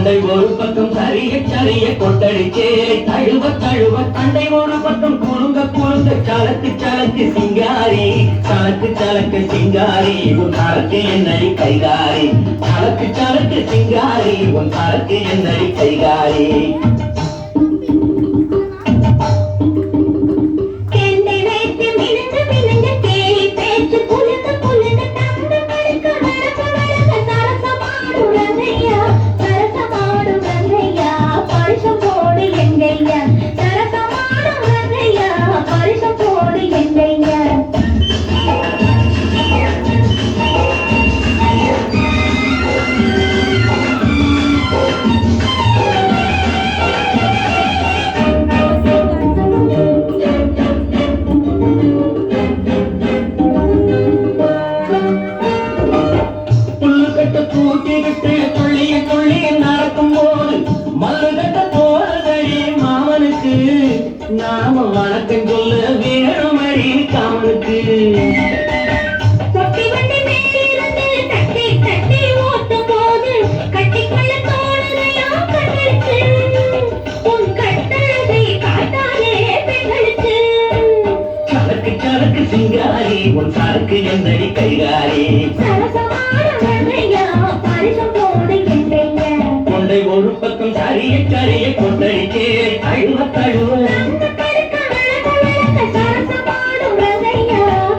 கொண்டை ஒரு பக்கம் சரிய சரிய கொட்டடிச்சே தழுவ தழுவ தண்டை ஒரு பக்கம் குறுங்க குறுங்க சலக்கு சலக்கு சிங்காரி சலக்கு சலக்கு சிங்காரி உன் சரக்கு என்னடி கைகாரி சலக்கு சலக்கு சிங்காரி உன் சரக்கு என்னடி கைகாரி கூட்டிக்கிட்டு துள்ளிய துள்ளிய நடக்கும் போது மல்லுகட்ட போறதடி மாமனுக்கு நாம வணக்கம் சொல்ல வேணுமடி காமனுக்கு சரக்கு சரக்கு சிங்காரி உன் சரக்கு என்னடி கைகாரி கொண்டை ஒரு பக்கம் சரிய சரிய கொண்டடிச்சே தழுவ தழுவ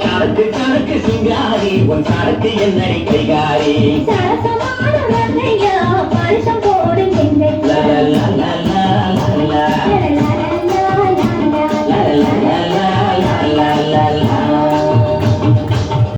சரக்கு சரக்கு சிங்காரி உன் சரக்கு என்னடி கைகாரி